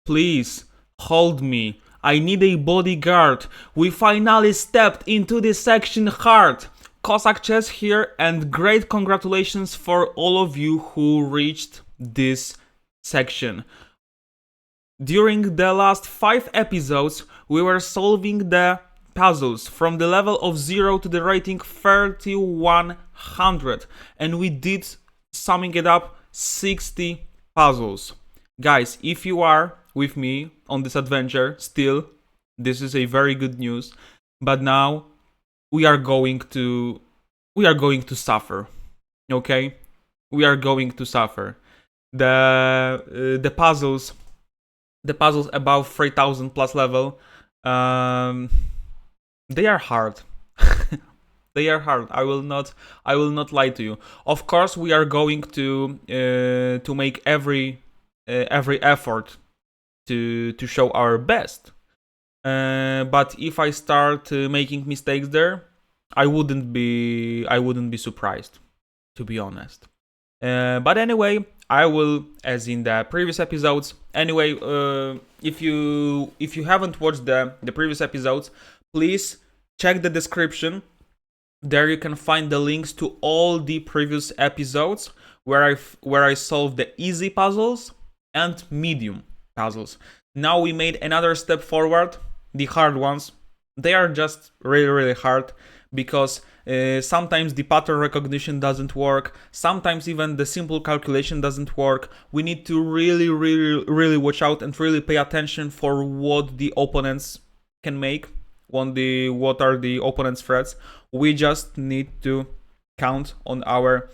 Please, hold me. I need a bodyguard. We finally stepped into this section hard. KosakChess here, and great congratulations for all of you who reached this section. During the last 5 episodes, we were solving the puzzles from the level of 0 to the rating 3100, and we did, summing it up, 60 puzzles. Guys, if you are with me on this adventure still, this is a very good news, but now we are going to suffer. Okay, we are going to suffer. The puzzles above 3000 plus level, they are hard. They are hard. I will not lie to you. Of course, we are going to make every effort to show our best. But if I start making mistakes there, I wouldn't be surprised, to be honest. But anyway, I will, as in the previous episodes. Anyway, if you haven't watched the previous episodes, please check the description. There you can find the links to all the previous episodes where I solved the easy puzzles and medium puzzles. Now we made another step forward. The hard ones, they are just really hard, because sometimes the pattern recognition doesn't work. Sometimes even the simple calculation doesn't work. We need to really watch out and really pay attention for what the opponents can make, what are the opponent's threats. We just need to count on our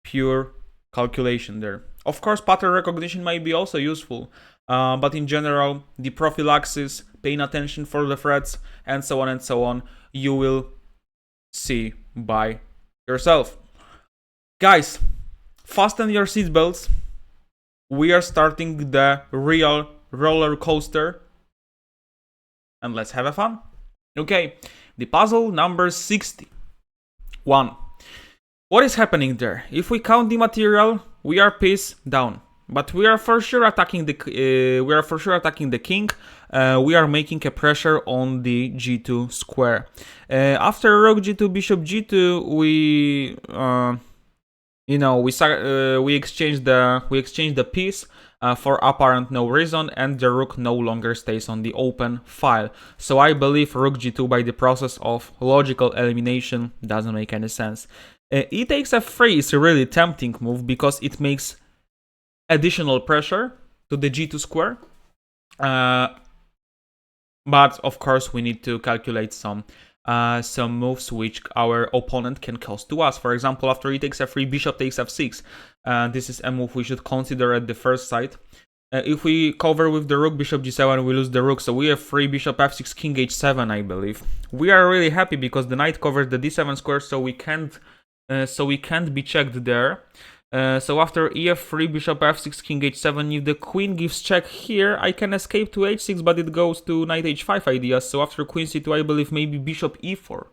pure calculation there. Of course, pattern recognition might be also useful, but in general, the prophylaxis, paying attention for the threats, and so on, you will see by yourself. Guys, fasten your seatbelts. We are starting the real roller coaster, and let's have a fun. Okay, the puzzle number 61. What is happening there? If we count the material, we are piece down, but we are for sure attacking the king. We are making a pressure on the g2 square. After rook g2, bishop g2, we exchange the piece for apparent no reason, and the rook no longer stays on the open file. So I believe rook g2, by the process of logical elimination, doesn't make any sense. E takes f3 is a really tempting move because it makes additional pressure to the g2 square. But of course, we need to calculate some moves which our opponent can cause to us. For example, after e takes f3, bishop takes f6. This is a move we should consider at the first sight. If we cover with the rook, bishop g7, we lose the rook. So we have free bishop f6, king h7, I believe. We are really happy because the knight covers the d7 square, so we can't be checked there. So after ef3, bishop f6, king h7, if the queen gives check here, I can escape to h6, but it goes to knight h5 ideas. So after queen c2, I believe maybe bishop e4.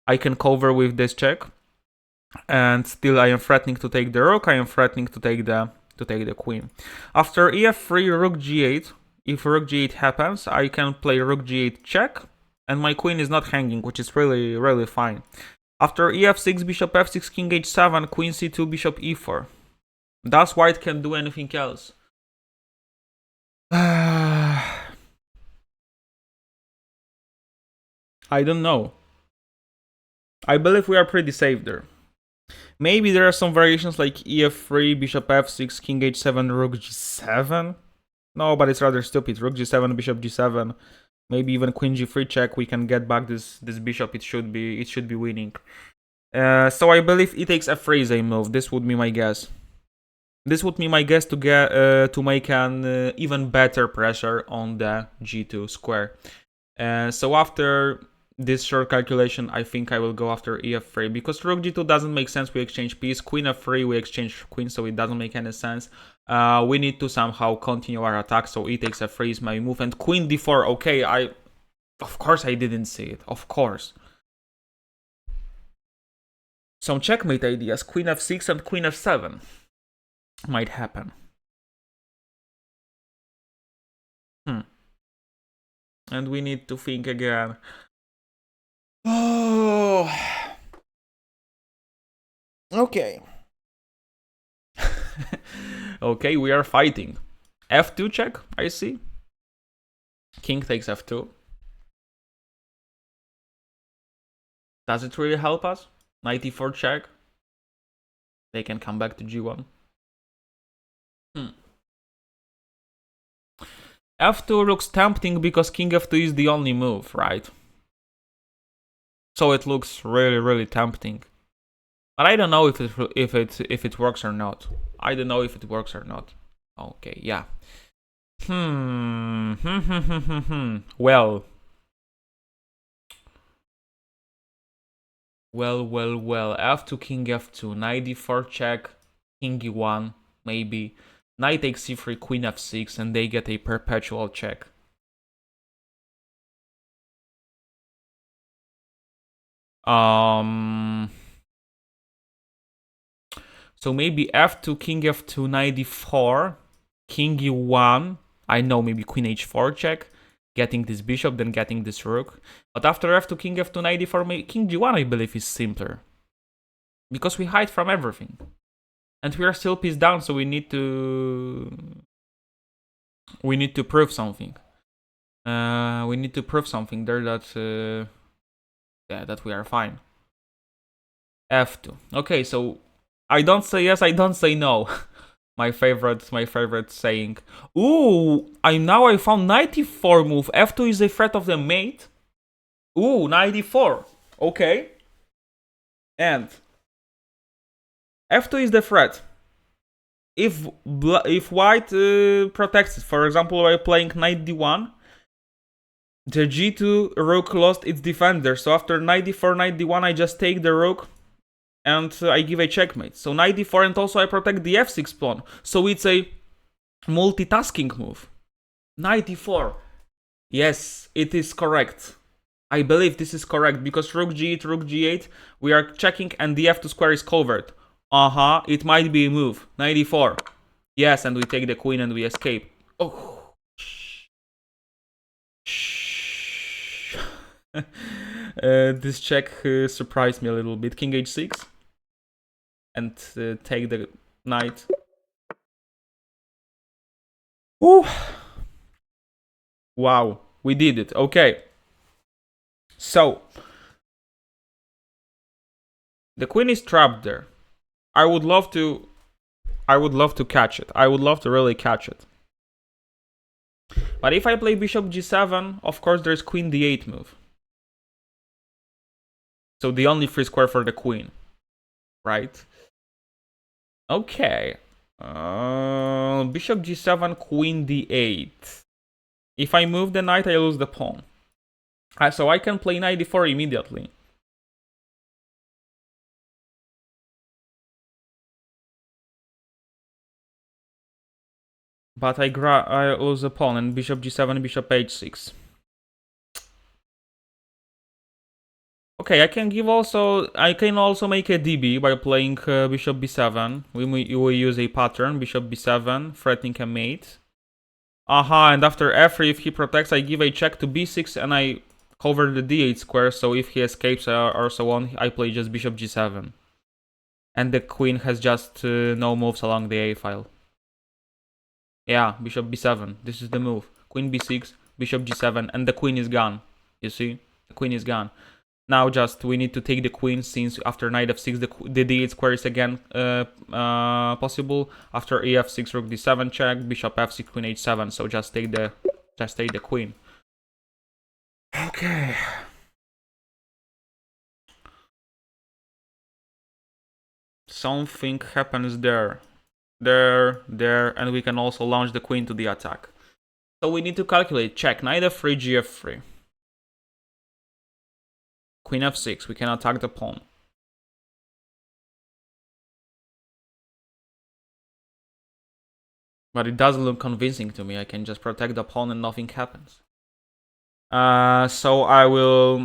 I can cover with this check, and still I am threatening to take the rook. I am threatening to take the queen. After ef3, rook g8. If rook g8 happens, I can play rook g8 check, and my queen is not hanging, which is really fine. After ef6, bishop f6, king h7, queen c2, bishop e4. Does white can do anything else? I don't know. I believe we are pretty safe there. Maybe there are some variations like ef3, bishop f6, king h7, rook g7. No, but it's rather stupid. Rook g7, bishop g7. Maybe even queen g3 check. We can get back this bishop. It should be winning. So I believe e takes f3 is a move. This would be my guess. This would be my guess to get to make an even better pressure on the g2 square. So after this short calculation, I think I will go after ef3, because rook g2 doesn't make sense. We exchange piece. Queen f3, we exchange queen, so it doesn't make any sense. We need to somehow continue our attack, so e takes f3 is my move. And queen d4, okay, of course I didn't see it, of course. Some checkmate ideas, queen f6 and queen f7 might happen. And we need to think again. Oh. Okay. Okay, we are fighting. F2 check, I see. King takes F2. Does it really help us? Knight E4 check. They can come back to G1. F2 looks tempting because King F2 is the only move, right? So it looks really, really tempting. But I don't know if it works or not. I don't know if it works or not. Okay, yeah. Well. F2, King F2, Knight D4 check, King E1, maybe. Knight takes C3, Queen F6, and they get a perpetual check. So maybe F2, King F2, Knight D4, King E1. I know, maybe Queen H4 check, getting this bishop, then getting this rook. But after F2, King F2, Knight D4, maybe King G1, I believe, is simpler. Because we hide from everything. And we are still piece down, so we need to prove something. We need to prove something there that that we are fine. F2. Okay, so I don't say yes, I don't say no. my favorite saying. Ooh, I found 94 move. F2 is a threat of the mate. Ooh, 94. Okay. And F2 is the threat. If white protects it, for example, by playing knight d1, the g2 rook lost its defender. So after knight d4, knight d1, I just take the rook and I give a checkmate. So knight d4, and also I protect the f6 pawn. So it's a multitasking move. Knight d4. Yes, it is correct. I believe this is correct because rook g8, we are checking and the f2 square is covered. It might be a move. Knight e4. Yes, and we take the queen and we escape. Oh. This check surprised me a little bit. King h6. And take the knight. Ooh. Wow, we did it. Okay. So, the queen is trapped there. I would love to catch it. I would love to really catch it. But if I play bishop g7, of course there's queen d8 move. So the only free square for the queen, right? Okay. Bishop g7, queen d8. If I move the knight, I lose the pawn. So I can play knight d4 immediately. But I lose a pawn and bishop g7, bishop h6. Okay, I can also make a DB by playing bishop b7. We use a pattern, bishop b7, threatening a mate. And after f3, if he protects, I give a check to b6 and I cover the d8 square, so if he escapes or so on, I play just bishop g7. And the queen has just no moves along the a file. Yeah, bishop b7, this is the move. Queen b6, bishop g7, and the queen is gone. You see? The queen is gone. Now just we need to take the queen, since after knight f6 the d8 square is again possible. After ef6 rook d7 check, bishop f6 queen h7. So just take the queen. Okay. Something happens there, and we can also launch the queen to the attack. So we need to calculate. Check knight f3, gf3. Queen f6, we can attack the pawn. But it doesn't look convincing to me. I can just protect the pawn and nothing happens. So I will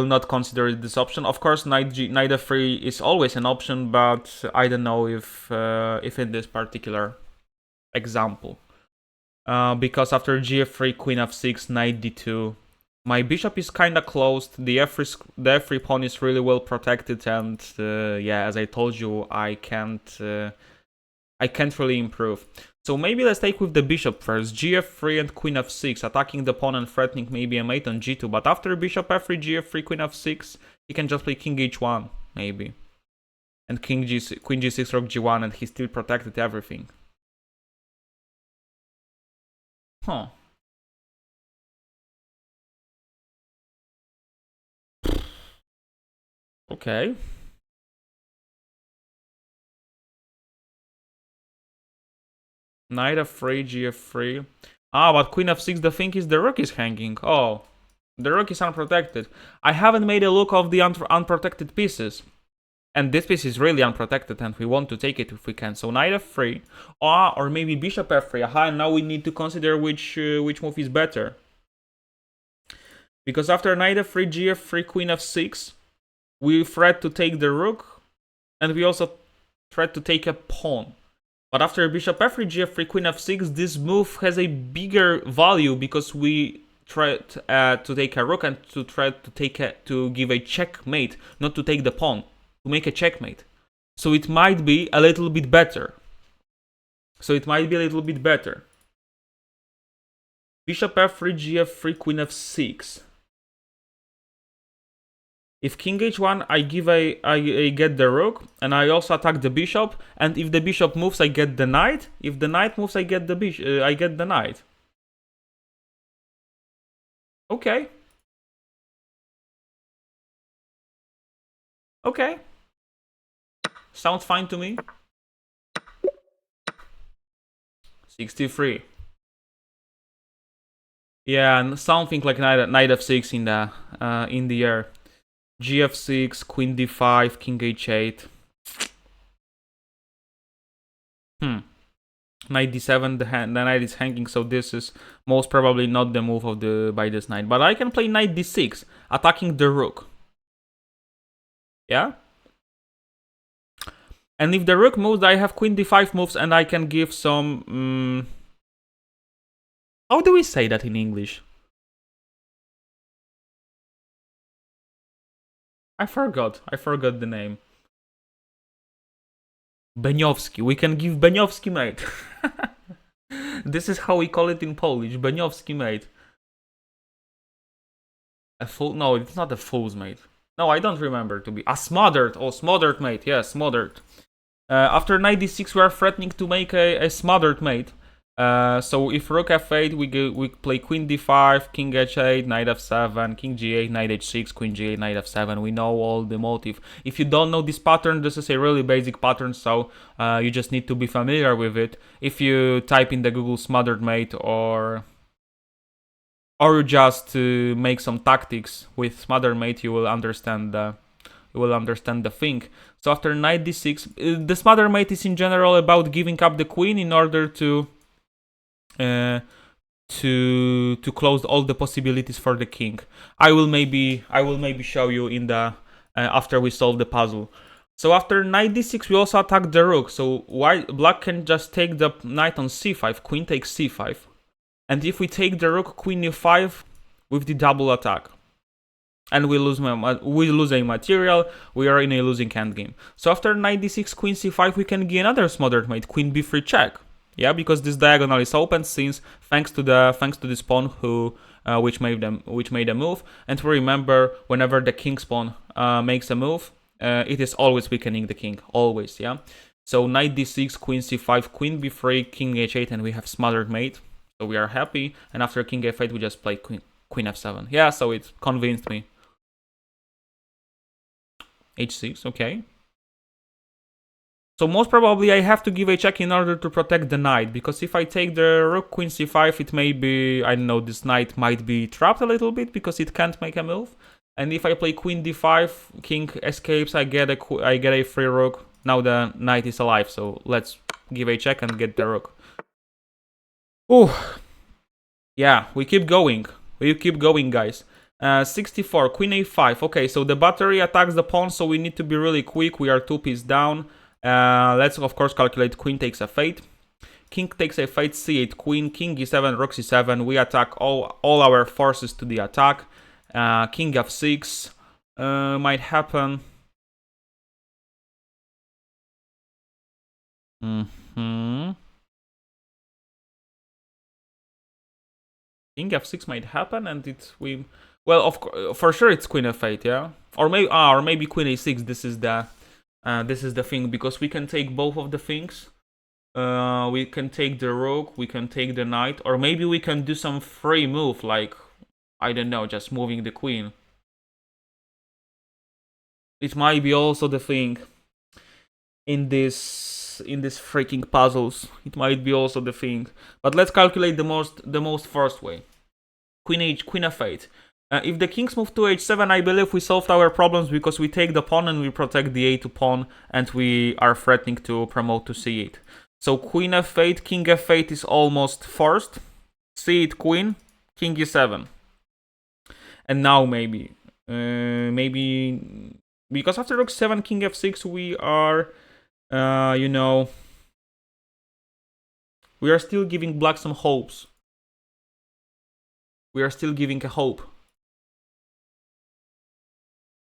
not consider this option. Of course, knight f3 is always an option, but I don't know if in this particular example. because after gf3, queen f6, knight d2, my bishop is kind of closed. The f3 pawn is really well protected, and yeah, as I told you, I can't really improve. So maybe let's take with the bishop first. gf3 and queen f6, attacking the pawn and threatening maybe a mate on g2. But after bishop f3, gf3, queen f6, he can just play king h1 maybe, and queen g6, rook g1, and he still protected everything. Huh. Okay. Knight f3, gf3. Ah, but queen f6, the thing is the rook is hanging. Oh, the rook is unprotected. I haven't made a look of the unprotected pieces. And this piece is really unprotected, and we want to take it if we can. So knight f3, or maybe bishop f3. Aha, and now we need to consider which move is better. Because after knight f3, gf3, queen f6, we threat to take the rook, and we also threat to take a pawn. But after bishop f3, gf3, queen f6, this move has a bigger value because we try to take a rook and to try to give a checkmate, not to take the pawn, to make a checkmate. So it might be a little bit better. Bishop f3, gf3, queen f6. If king h1, I get the rook, and I also attack the bishop. And if the bishop moves, I get the knight. If the knight moves, I get the knight. Okay. Okay. Sounds fine to me. 63. Yeah, and something like knight f6 in the air. gf6, queen d5, king h8. Knight d7, the knight is hanging, so this is most probably not the move of by this knight. But I can play knight d6, attacking the rook. Yeah? And if the rook moves, I have queen d5 moves, and I can give some... How do we say that in English? I forgot the name. Beniowski. We can give Beniowski mate. This is how we call it in Polish. Beniowski mate. A fool? No, it's not a fool's mate. No, I don't remember to be. Smothered. Oh, smothered mate. Yeah, smothered. After knight d6, we are threatening to make a smothered mate. So if rook f8, we play queen d5, king h8, knight f7, king g8, knight h6, queen g8, knight f7. We know all the motive. If you don't know this pattern, this is a really basic pattern, so you just need to be familiar with it. If you type in the Google smothered mate or just make some tactics with smothered mate, you will understand the thing. So after knight d6, the smothered mate is in general about giving up the queen in order to close all the possibilities for the king. I will maybe show you in the after we solve the puzzle. So after knight d6, we also attack the rook. So black can just take the knight on c5, queen takes c5, and if we take the rook, queen e5 with the double attack, and we lose a material, we are in a losing endgame. So after knight d6, queen c5, we can gain another smothered mate, queen b3 check. Yeah, because this diagonal is open since thanks to this pawn which made a move. And remember, whenever the king's pawn makes a move, it is always weakening the king, always. Yeah. So knight d6, queen c5, queen b3, king h8, and we have smothered mate. So we are happy. And after king f8, we just play queen f7. Yeah, so it convinced me. h6, okay. So most probably I have to give a check in order to protect the knight, because if I take the rook, queen c5, it may be, I don't know, this knight might be trapped a little bit because it can't make a move. And if I play queen d5, king escapes, I get a free rook. Now the knight is alive, so let's give a check and get the rook. Ooh. Yeah, we keep going. Guys. 64, queen a5. Okay, so the battery attacks the pawn, so we need to be really quick. We are 2 pieces down. Let's of course calculate queen takes f8. King takes a8, c8, queen, king e7, rook c7. We attack all our forces to the attack. King f6 might happen. King f6 might happen, and for sure it's queen f8, yeah, or maybe queen a6. This is the thing, because we can take both of the things. We can take the rook, we can take the knight, or maybe we can do some free move, like, I don't know, just moving the queen. It might be also the thing in this freaking puzzles. It might be also the thing. But let's calculate the most first way. Queen f8. If the kings move to h7, I believe we solved our problems, because we take the pawn and we protect the a2 pawn, and we are threatening to promote to c8. So queen f8, king f8 is almost forced. c8 queen, king e7. And now maybe because after rook 7, king f6, we are, we are still giving black some hopes. We are still giving a hope.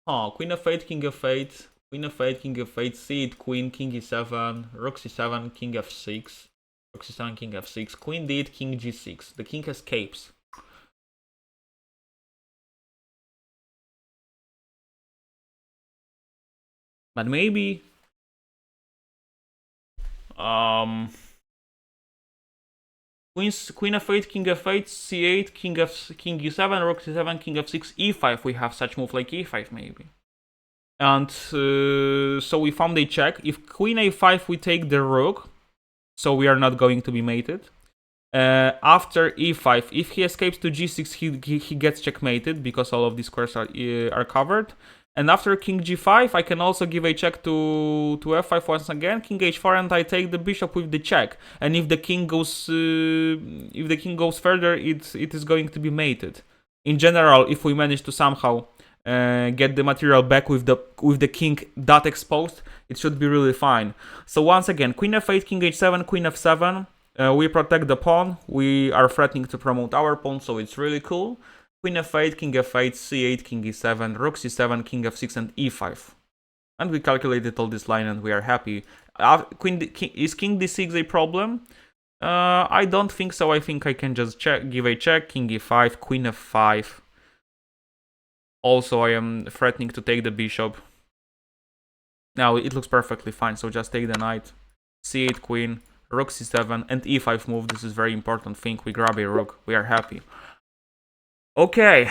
Queen f8, king f8, queen f8, king f8, c8 queen, king e7, rook c7, king f6, rook c7, king f6, queen d8, king g6. The king escapes. But maybe queen f8, king f8, c8, king e7, rook c7, king f6, e5. We have such move like e5 maybe. And so we found a check. If queen a5, we take the rook, so we are not going to be mated. After e5, if he escapes to g6, he gets checkmated, because all of these squares are covered. And after king g5, I can also give a check to f5 once again, king h4, and I take the bishop with the check. And if the king goes further, it is going to be mated. In general, if we manage to somehow get the material back with the king that exposed, it should be really fine. So once again, queen f8, king h7, queen f7. We protect the pawn. We are threatening to promote our pawn, so it's really cool. Queen f8, king f8, c8, king e7, rook c7, king f6, and e5. And we calculated all this line, and we are happy. Is king d6 a problem? I don't think so. I think I can just give a check. King e5, queen f5. Also, I am threatening to take the bishop. Now it looks perfectly fine, so just take the knight. c8 queen, rook c7, and e5 move. This is very important thing. We grab a rook. We are happy. Okay.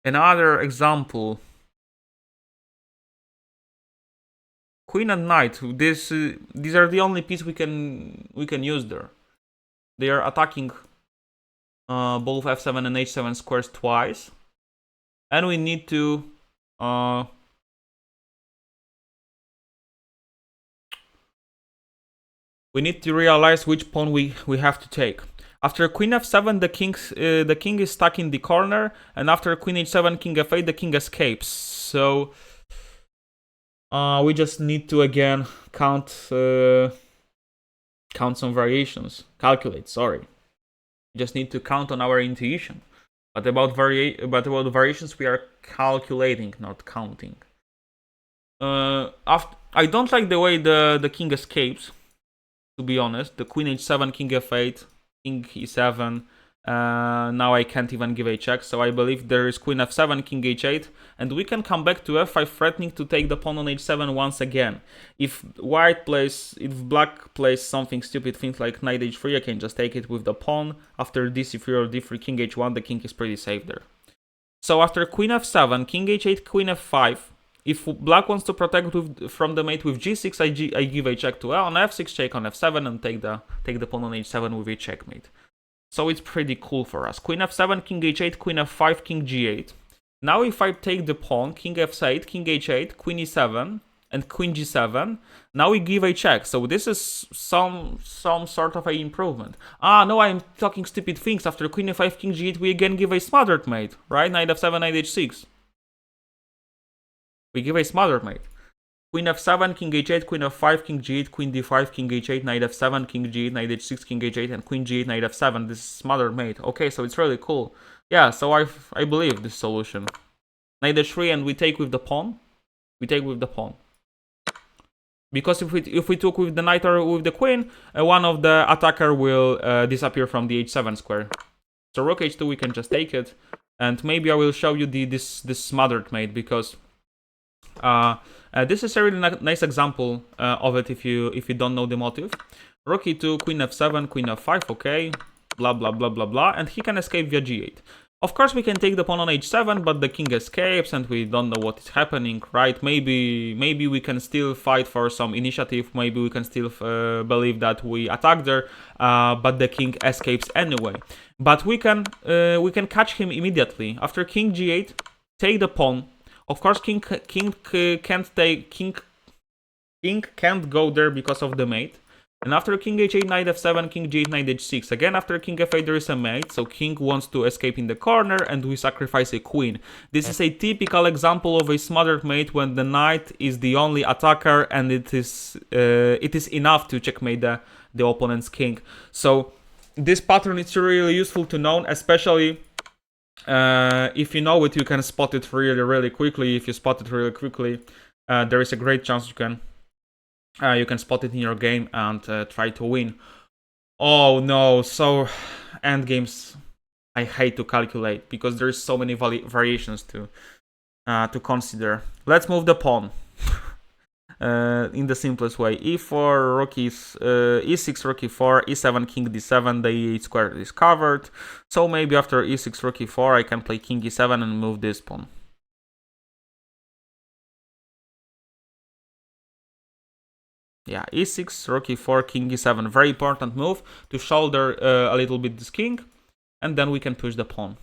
Another example. Queen and knight. These are the only pieces we can use there. They are attacking both f7 and h7 squares twice, and we need to realize which pawn we have to take. After queen f7, the king is stuck in the corner, and after queen h7, king f8, the king escapes. So we just need to again count some variations. Calculate. Sorry, we just need to count on our intuition. But about variations, we are calculating, not counting. I don't like the way the king escapes. To be honest, the queen h7, king f8. King e7. Now I can't even give a check, so I believe there is queen f7, king h8, and we can come back to f5, threatening to take the pawn on h7 once again. If black plays something stupid, things like knight h3, I can just take it with the pawn. After d3 or d3, king h1, the king is pretty safe there. So after queen f7, king h8, queen f5. If black wants to protect from the mate with g6, I give a check to on f6, check on f7, and take the pawn on h7 with a checkmate. So it's pretty cool for us. Queen f7, king h8, queen f5, king g8. Now if I take the pawn, king f8, king h8, queen e7, and queen g7, now we give a check. So this is some sort of an improvement. No, I'm talking stupid things. After queen f5, king g8, we again give a smothered mate, right? Knight f7, knight h6. We give a smothered mate. Queen f7, king h8, queen f5, king g8, queen d5, king h8, knight f7, king g8, knight h6, king h8, and queen g8, knight f7. This is smothered mate. Okay, so it's really cool. Yeah, so I believe this solution. Knight h3, and we take with the pawn. We take with the pawn. Because if we took with the knight or with the queen, one of the attacker will disappear from the h7 square. So rook h2, we can just take it, and maybe I will show you this smothered mate, because this is a really nice example of it if you don't know the motive. Rook e2, queen f7, queen f5, okay, blah blah blah blah blah, and he can escape via g8. Of course, we can take the pawn on h7, but the king escapes, and we don't know what is happening, right? Maybe we can still fight for some initiative. Maybe we can still believe that we attack there, but the king escapes anyway. But we can catch him immediately after king g8. Take the pawn. Of course, king can't go there because of the mate. And after king h8, knight f7, king g8, knight h6. Again, after king f8, there is a mate, so king wants to escape in the corner, and we sacrifice a queen. This is a typical example of a smothered mate when the knight is the only attacker, and it is enough to checkmate the opponent's king. So this pattern is really useful to know, especially if you know it, you can spot it really quickly. If you spot it really quickly, there is a great chance you can spot it in your game and try to win. Oh no, so endgames I hate to calculate because there's so many variations to consider. Let's move the pawn in the simplest way. e4, rook e6, rook e4, e7, king d7, the e8 square is covered. So maybe after e6, rook e4, I can play king e7 and move this pawn. Yeah, e6, rook e4, king e7. Very important move to shoulder a little bit this king, and then we can push the pawn.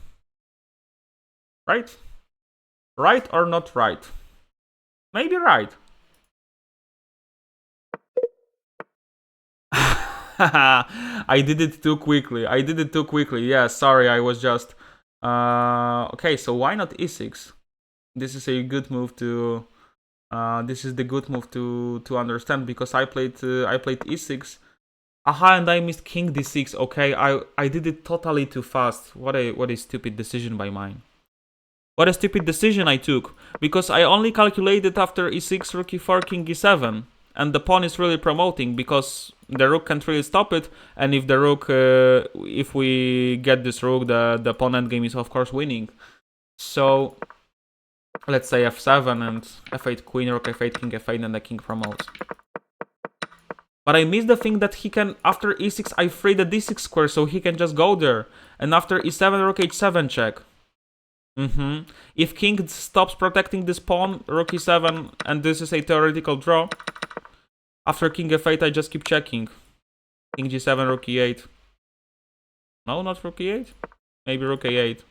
Right? Right or not right? Maybe right. I did it too quickly. Yeah, sorry, I was just... okay, so why not e6? This is a good move to... this is the good move to understand, because I played e6. Aha, and I missed king d6. Okay, I did it totally too fast. What a stupid decision by mine. What a stupid decision I took, because I only calculated after e6, rook e4, king e7, and the pawn is really promoting because the rook can't really stop it, and if the rook, if we get this rook, the pawn endgame is of course winning. So let's say f7 and f8 queen, rook f8, king f8, and the king promotes. But I missed the thing that he can, after e6, I free the d6 square, so he can just go there. And after e7, rook h7 check. If king stops protecting this pawn, rook e7, and this is a theoretical draw. After king f8, I just keep checking. King g7, rook e8. No, not rook e8. Maybe rook a8.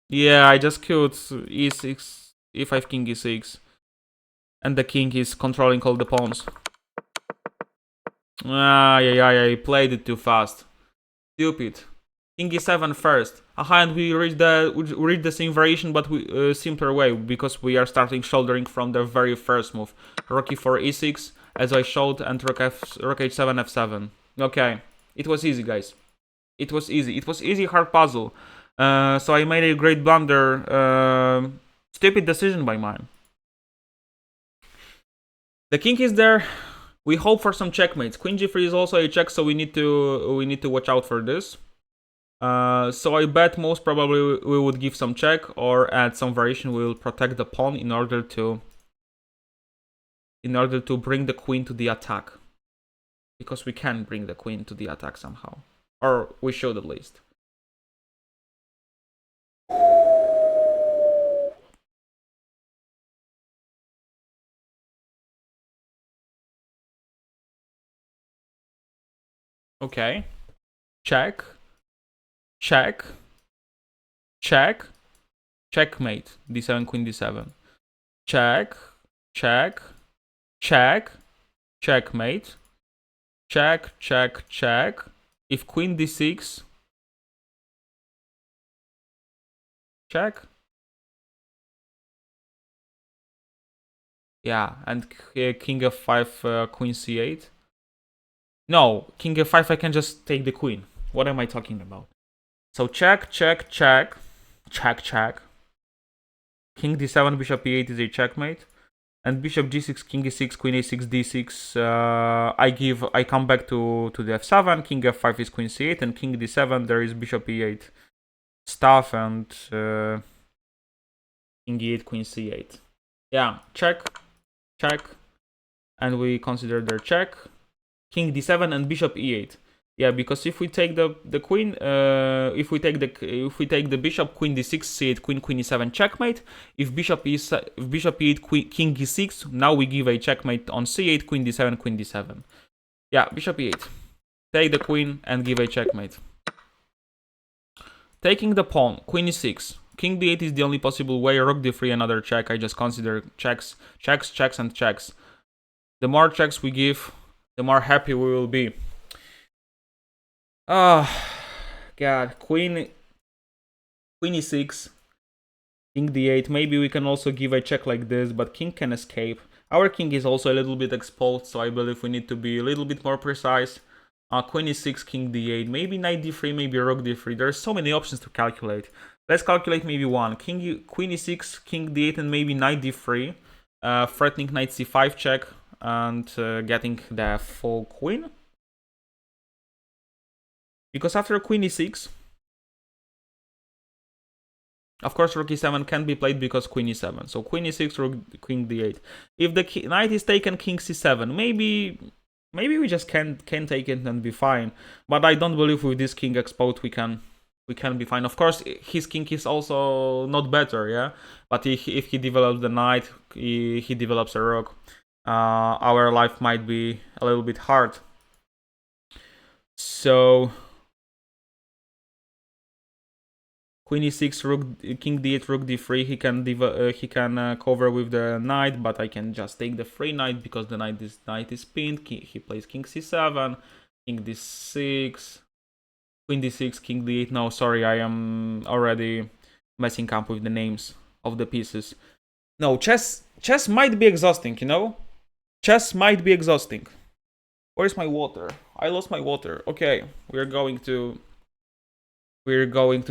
Yeah, I just killed e6, e5, king e6. And the king is controlling all the pawns. I played it too fast. Stupid. King e7 first. Aha, and we reach the same variation, but simpler way, because we are starting shouldering from the very first move. Rook e4, e6, as I showed, and rook h7, f7. Okay, it was easy, guys. It was easy. It was easy, hard puzzle. So I made a great blunder. Stupid decision by mine. The king is there. We hope for some checkmates. Queen g3 is also a check, so we need to watch out for this. So I bet most probably we would give some check, or add some variation. We will protect the pawn in order to bring the queen to the attack, because we can bring the queen to the attack somehow, or we should at least. Okay, check. Check. Check. Checkmate. d7, queen d7. Check. Check. Check. Checkmate. Check. Check. Check. If queen d6. Check. Yeah, and king f5, queen c8. No, king f5, I can just take the queen. What am I talking about? So check, check, check. Check, check. King d7, bishop e8 is a checkmate. And bishop g6, king e6, queen a6, d6. I come back to the f7. King f5 is queen c8, and king d7. There is bishop e8 stuff, and king e8, queen c8. Yeah, check, check, and we consider their check. King d7 and bishop e8. Yeah, because if we take the queen, if we take the bishop, queen d6, c8, queen e7, checkmate. If bishop e8, king e6, now we give a checkmate on c8, queen d7, queen d7. Yeah, bishop e8. Take the queen and give a checkmate. Taking the pawn, queen e6. King d8 is the only possible way. Rook d3, another check. I just consider checks, checks, checks, and checks. The more checks we give, the more happy we will be. Oh, God. Queen e6, king d8. Maybe we can also give a check like this, but king can escape. Our king is also a little bit exposed, so I believe we need to be a little bit more precise. Queen e6, king d8. Maybe knight d3, maybe rook d3. There's so many options to calculate. Let's calculate maybe one. Queen e6, king d8, and maybe knight d3. Threatening knight c5 check and getting the full queen. Because after queen e6, of course, rook e7 can be played because queen e7. So queen e6, rook, queen d8. If the knight is taken, king c7. Maybe we just can take it and be fine. But I don't believe with this king exposed we can be fine. Of course, his king is also not better, yeah. But if he develops the knight, he develops a rook. Our life might be a little bit hard. So queen e6, rook, king d8, rook d3. He can cover with the knight, but I can just take the free knight because the knight is pinned. He plays king c7, king d6, queen d6, king d8. No, sorry, I am already messing up with the names of the pieces. No, chess might be exhausting, you know? Chess might be exhausting. Where's my water? I lost my water. Okay, we're going to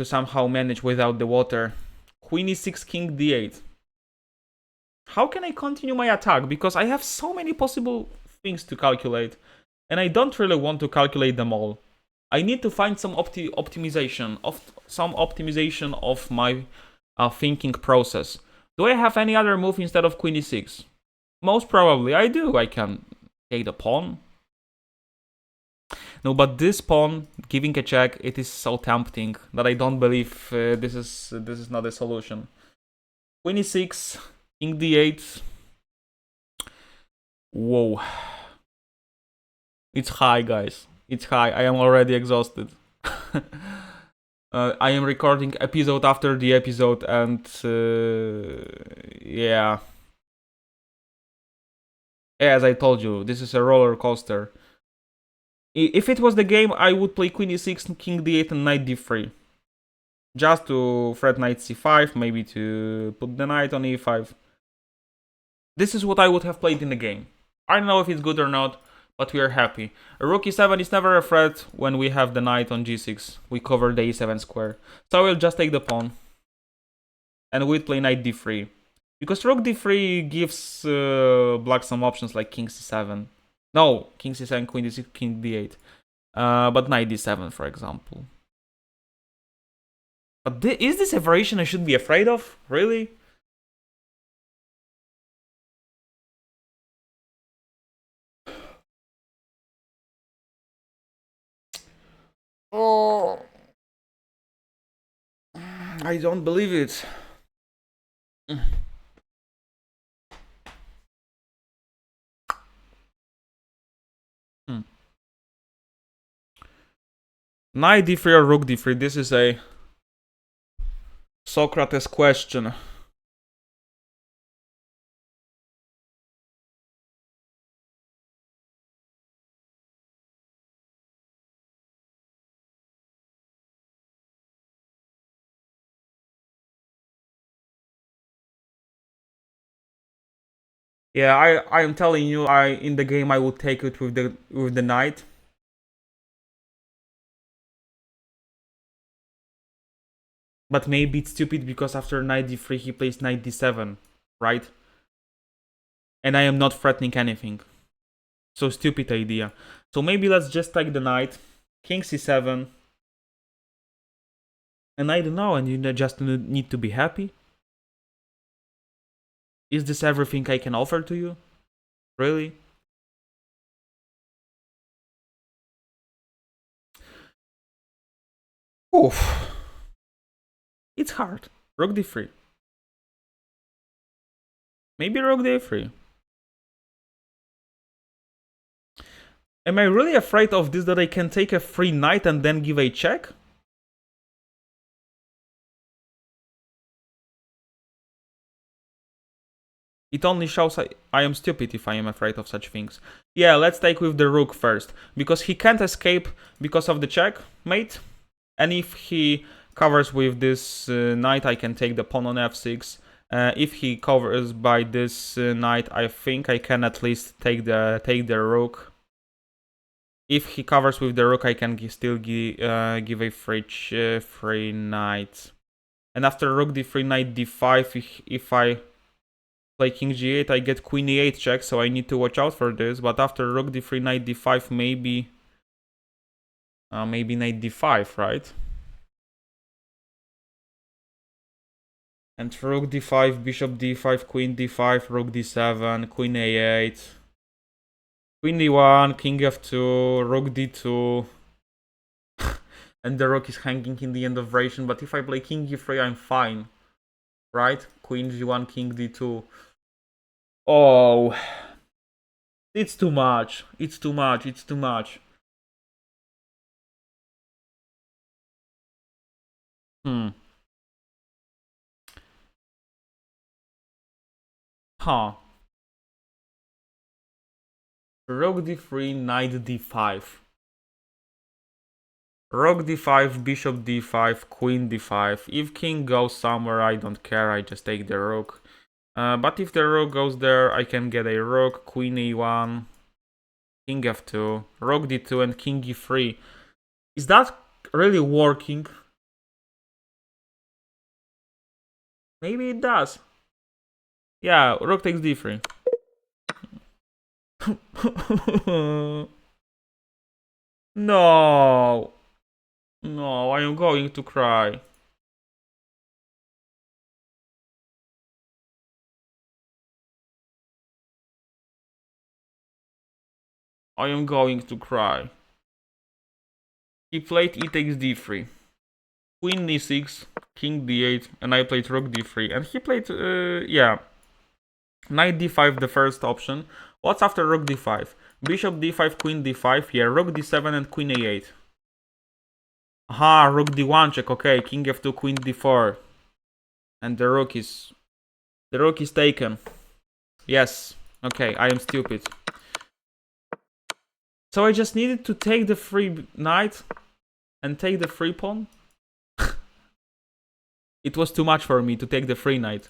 somehow manage without the water. Queen e6, king d8. How can I continue my attack? Because I have so many possible things to calculate, and I don't really want to calculate them all. I need to find some optimization of my thinking process. Do I have any other move instead of queen e6? Most probably I do. I can take the pawn. No, but this pawn giving a check, it is so tempting that I don't believe this is not a solution. Queen e6, king d8. Whoa. It's high, guys. It's high. I am already exhausted. I am recording episode after the episode, and yeah. As I told you, this is a roller coaster. If it was the game, I would play queen e6, king d8, and knight d3. Just to threat knight c5, maybe to put the knight on e5. This is what I would have played in the game. I don't know if it's good or not, but we are happy. A rook e7 is never a threat when we have the knight on g6. We cover the e7 square. So I will just take the pawn. And we'll play knight d3. Because rook d3 gives black some options like king c7. No, king c7, queen d6, king d8. But knight d7, for example. But is this a variation I should be afraid of? Really? Oh, I don't believe it. Knight d3 or rook d3? This is a Socrates question. Yeah, I am telling you, in the game I will take it with the knight. But maybe it's stupid because after knight d3 he plays knight d7, right? And I am not threatening anything. So stupid idea. So maybe let's just take the knight, king c7. And I don't know, and you just need to be happy? Is this everything I can offer to you? Really? Oof. It's hard. Rook d3. Maybe rook d3. Am I really afraid of this, that I can take a free knight and then give a check? It only shows I am stupid if I am afraid of such things. Yeah, let's take with the rook first. Because he can't escape because of the check, mate. And if he covers with this knight, I can take the pawn on f6. If he covers by this knight, I think I can at least take the rook. If he covers with the rook, I can still give a free knight. And after rook d3, knight d5, if I play king g8, I get queen e8 check, so I need to watch out for this. But after rook d3, knight d5, maybe knight d5, right? And rook d5, bishop d5, queen d5, rook d7, queen a8, queen d1, king f2, rook d2. And the rook is hanging in the end of variation, but if I play king e3, I'm fine. Right? Queen g1, king d2. Oh. It's too much. It's too much. It's too much. Huh. Rook d3, knight d5. Rook d5, bishop d5, queen d5. If king goes somewhere, I don't care, I just take the rook. But if the rook goes there, I can get a rook, queen e1, king f2, rook d2, and king e3. Is that really working? Maybe it does. Yeah, rook takes d3. No. No, I am going to cry. I am going to cry. He played e takes d3. Queen d6, king d8, and I played rook d3. And he played, yeah, knight d5, the first option. What's after rook d5? Bishop d5, queen d5, yeah, rook d7 and queen a8. Aha, rook d1 check, okay, king f2, queen d4. And the rook is taken. Yes, okay, I am stupid. So I just needed to take the free knight and take the free pawn. It was too much for me to take the free knight.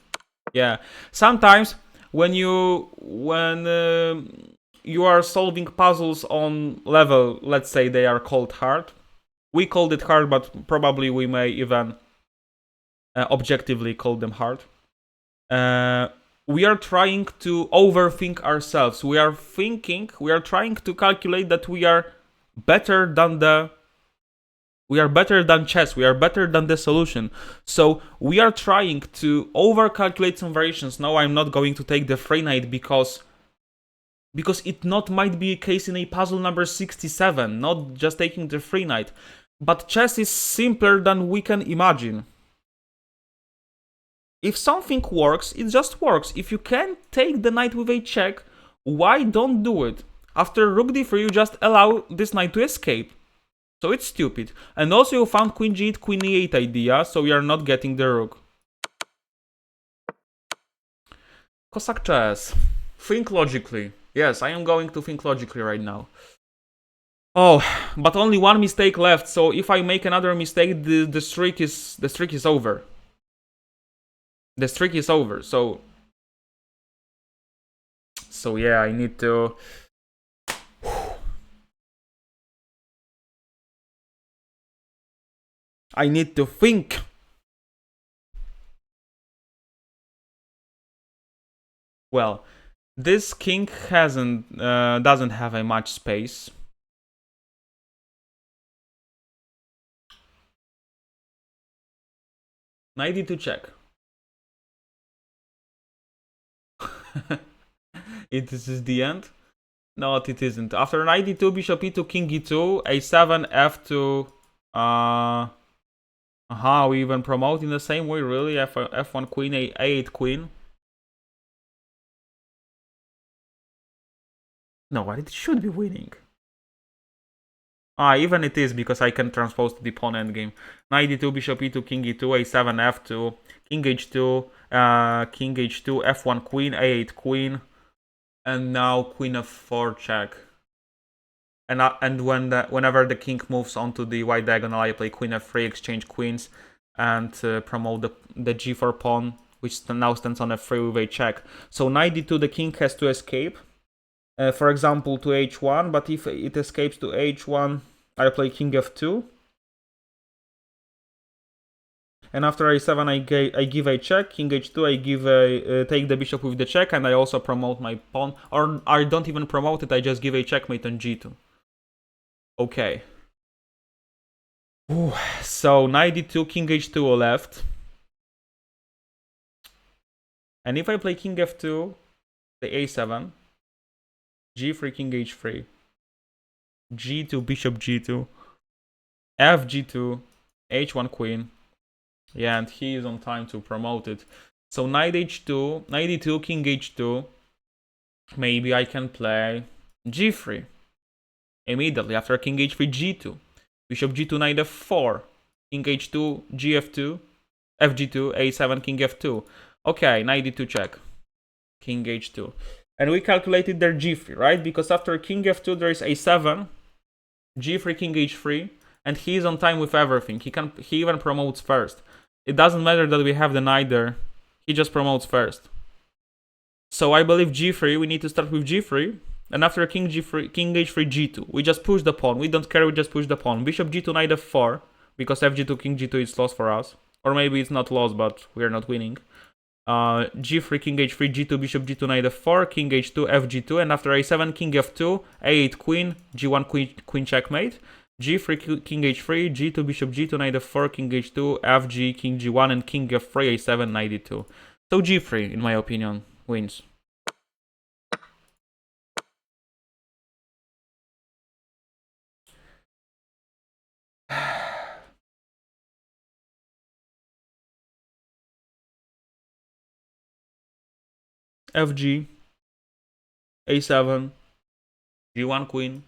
Yeah, sometimes when you are solving puzzles on level, let's say they are called hard. We called it hard, but probably we may even objectively call them hard. We are trying to overthink ourselves. We are trying to calculate that we are better than chess. We are better than the solution. So we are trying to overcalculate some variations. No, I'm not going to take the free knight because it not might be a case in a puzzle number 67, not just taking the free knight. But chess is simpler than we can imagine. If something works, it just works. If you can take the knight with a check, why don't do it? After rook d3, you just allow this knight to escape. So it's stupid. And also you found queen g8, queen e8 idea, so you are not getting the rook. KosakChess. Think logically. Yes, I am going to think logically right now. Oh, but only one mistake left, so if I make another mistake, the streak is over. The streak is over, so So yeah, I need to... I need to think. Well, this king doesn't have a much space. Knight d2 check. It is the end? No, it isn't. After knight d2, bishop e2, king e2, a7, f2. We even promote in the same way, really? F1 queen, a8 queen. No, it should be winning. Even it is, because I can transpose to the pawn endgame. Knight d2, bishop e2, king e2, a7, f2, king h2, king h2, f1 queen, a8 queen, and now queen f4 check. And whenever the king moves onto the white diagonal, I play queen f3, exchange queens, and promote the g4 pawn, which now stands on f3 with a check. So knight d2, the king has to escape. For example, to h1, but if it escapes to h1, I play king f2. And after a7, I give a check. King h2, I give take the bishop with the check, and I also promote my pawn. Or I don't even promote it, I just give a checkmate on g2. Okay. Ooh, so knight d2, king h2 left. And if I play king f2, the a7, g3, king h3, g2, bishop g2, f g2, h1 queen. Yeah, and he is on time to promote it. So knight h2, knight d2, king h2. Maybe I can play g3 immediately after king h3, g2, bishop g2, knight f4, king h2, gf2, fg2, a7, king f2. Okay, knight d2 check, king h2. And we calculated their g3, right? Because after king f2 there is a7, g3, king h3, and he is on time with everything. He even promotes first. It doesn't matter that we have the knight there. He just promotes first. So I believe g3, we need to start with g3. And after king g3, king h3, g2, we just push the pawn. We don't care, we just push the pawn. Bishop g2, knight f4, because fg2, king g2 is lost for us. Or maybe it's not lost, but we are not winning. G3, king h3, g2, bishop g2, knight f4, king h2, fg2, and after a7, king f2, a8 queen, g1 queen checkmate, g3, king h3, g2, bishop g2, knight f4, king h2, fg, king g1, and king f3, a7, knight d2. So g3, in my opinion, wins. fg, a7, g1 queen,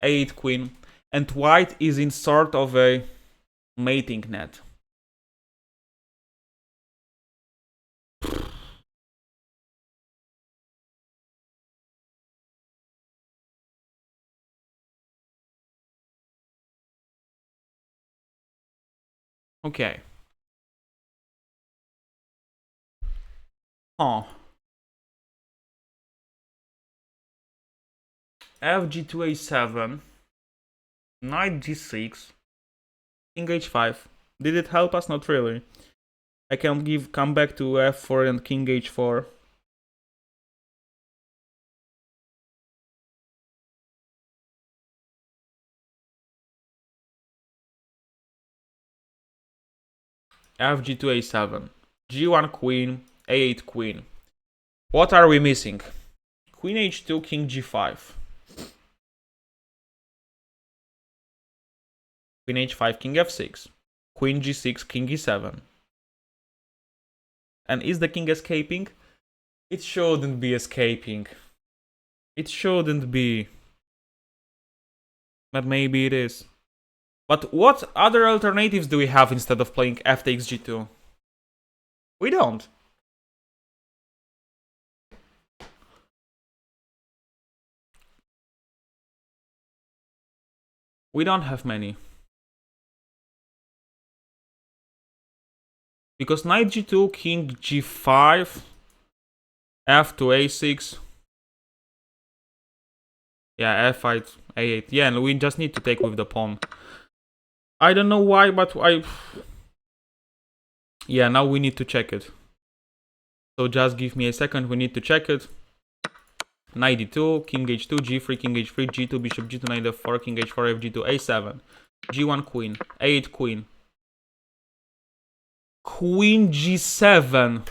a8 queen, and white is in sort of a mating net. Okay. fg2, a7, knight g6, king h5. Did it help us? Not really. I can come back to f4 and king h4. fg2, a7, g1 queen, a8 queen. What are we missing? Queen h2, king g5. Queen h5, king f6. Queen g6, king e7. And is the king escaping? It shouldn't be escaping. It shouldn't be. But maybe it is. But what other alternatives do we have instead of playing f takes g2? We don't. We don't have many. Because knight g2, king g5, f to a6. Yeah, f8, a8. Yeah, and we just need to take with the pawn. I don't know why, but yeah, now we need to check it. So just give me a second, we need to check it. Knight d2, king h2, g3, king h3, g2, bishop g2, knight f4, king h4, fg2, a7, g1 queen, a8 queen, queen g7.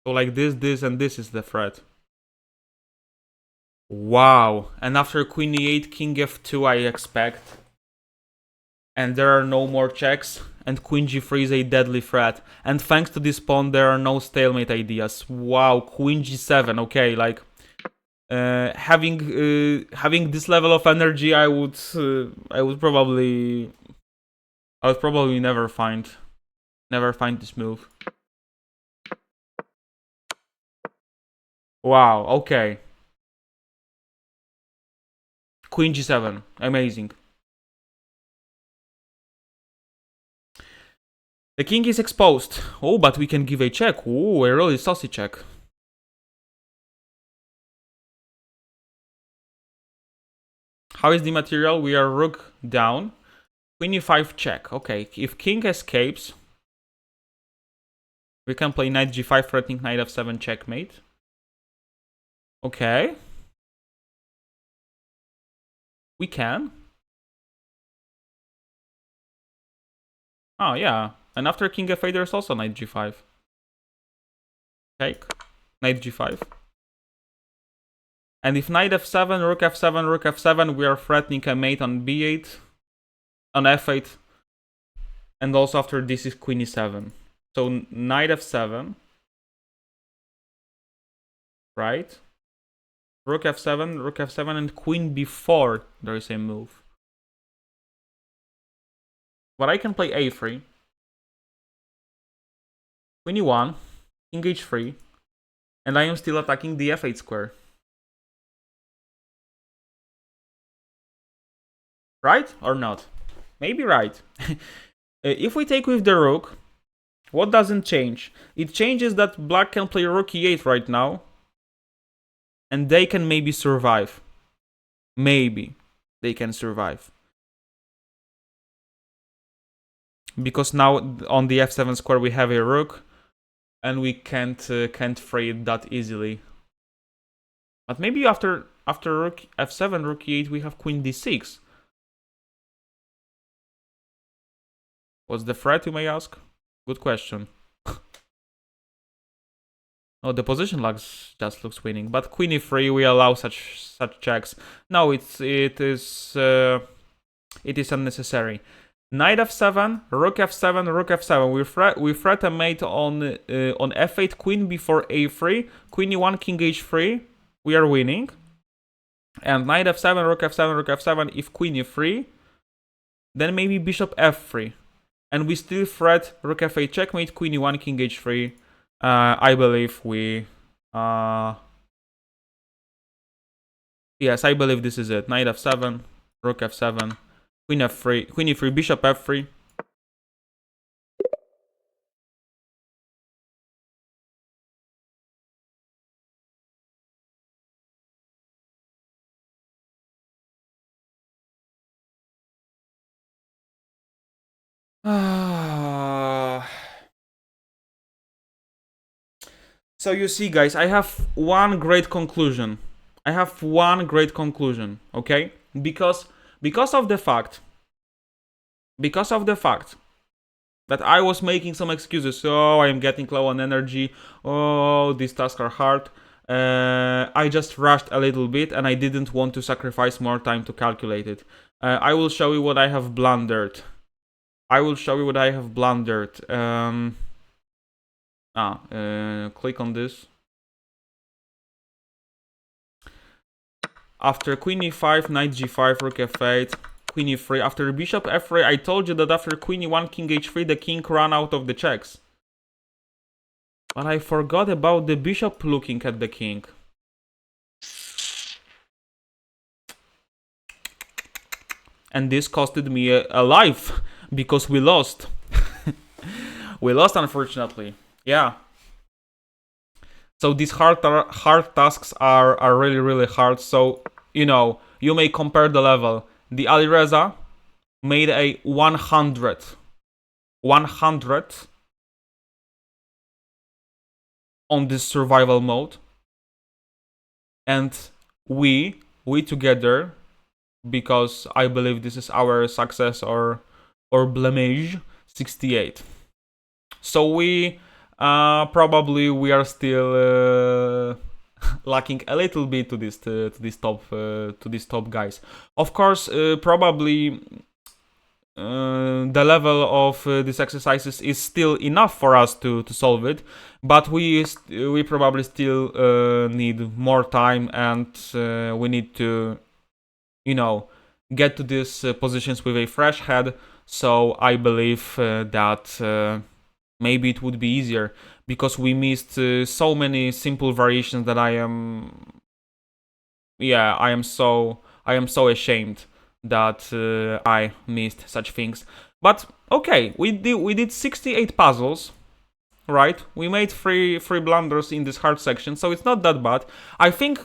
So like this, and this is the threat. Wow. And after queen e8, king f2, I expect. And there are no more checks. And queen g3 is a deadly threat. And thanks to this pawn, there are no stalemate ideas. Wow, queen g7. Okay, like having this level of energy, I would probably never find this move. Wow. Okay. Queen g7. Amazing. The king is exposed. Oh, but we can give a check. Oh, a really saucy check. How is the material? We are rook down. Queen e5 check. Okay, if king escapes, we can play knight g5 threatening knight f7 checkmate. Okay. We can. Oh, yeah. And after king f8, there's also knight g5. Take. Knight g5. And if knight f7, rook f7, rook f7, we are threatening a mate on b8, on f8. And also after this is queen e7. So knight f7. Right? Rook f7, and queen b4. There is a move. But I can play a3. Queen e1, king h3, and I am still attacking the f8 square. Right or not? Maybe right. If we take with the rook, what doesn't change? It changes that black can play rook e8 right now, and they can maybe survive. Maybe they can survive. Because now on the f7 square we have a rook, and we can't free it that easily. But maybe after rook f7, rook e8, we have queen d6. What's the threat, you may ask? Good question. Oh, the position just looks winning, but queen e3, we allow such checks. No, it is unnecessary. Knight f7, rook f7, rook f7. We threat a mate on f8, queen b4, a3, queen e1, king h3. We are winning. And knight f7, rook f7, rook f7. If queen e3, then maybe bishop f3, and we still threat rook f8 checkmate, queen e1, king h3. I believe we. Yes, I believe this is it. Knight f7, rook f7. Queen f3, queen e3, bishop f3. So you see, guys, I have one great conclusion. Okay? Because of the fact that I was making some excuses. Oh, I am getting low on energy. Oh, these tasks are hard. I just rushed a little bit, and I didn't want to sacrifice more time to calculate it. I will show you what I have blundered. Click on this. After queen e5, knight g5, rook f8, queen e3. After bishop f3, I told you that after queen e1, king h3, the king ran out of the checks. But I forgot about the bishop looking at the king. And this costed me a life, because we lost. We lost, unfortunately. Yeah. So these hard tasks are really, really hard. So, you know, you may compare the level. The Alireza made a 100 on this survival mode, and we together, because I believe this is our success or blamage, 68. So we probably we are still lacking a little bit to these top guys. Of course, probably the level of these exercises is still enough for us to solve it, but we probably still need more time, and we need to, you know, get to these positions with a fresh head. So I believe that maybe it would be easier, because we missed so many simple variations that I am so ashamed that I missed such things. But okay, we did 68 puzzles, right? We made three blunders in this hard section, so it's not that bad. I think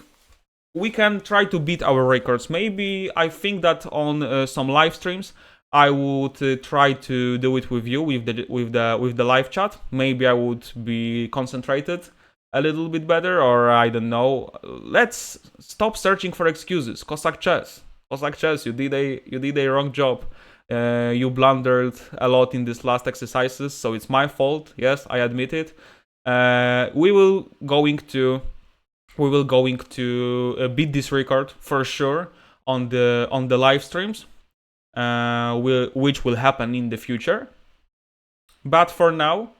we can try to beat our records. Maybe I think that on some live streams I would try to do it with you, with the live chat. Maybe I would be concentrated a little bit better, or I don't know. Let's stop searching for excuses. KosakChess, you did a wrong job. You blundered a lot in these last exercises, so it's my fault. Yes, I admit it. We will going to beat this record for sure on the live streams, which will happen in the future. But for now,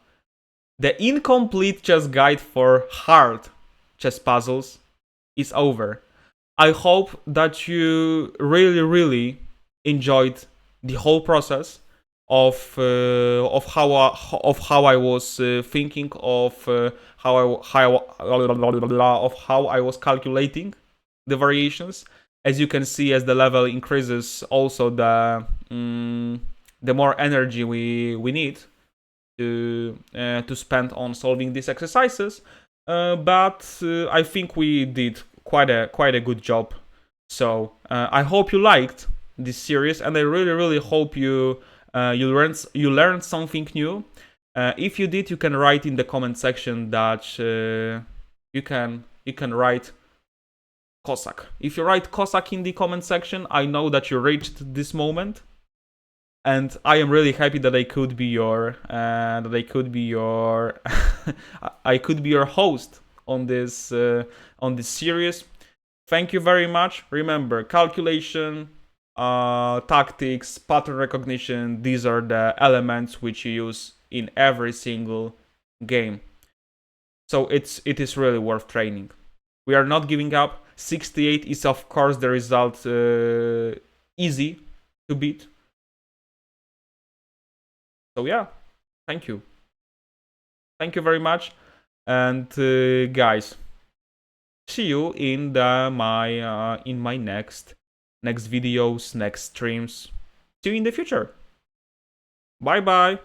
the incomplete chess guide for hard chess puzzles is over. I hope that you really, really enjoyed the whole process of how I was thinking, of how I was calculating the variations. As you can see, as the level increases, also the more energy we need to spend on solving these exercises. But I think we did quite a good job. So I hope you liked this series, and I really, really hope you learned something new. If you did, you can write in the comment section that you can write Kosak. If you write Kosak in the comment section, I know that you reached this moment, and I am really happy that I could be your I could be your host on this series. Thank you very much. Remember, calculation, tactics, pattern recognition, these are the elements which you use in every single game. So it is really worth training. We are not giving up. 68 is of course the result easy to beat. So yeah, thank you very much, and guys, see you in my next videos, next streams. See you in the future. Bye bye.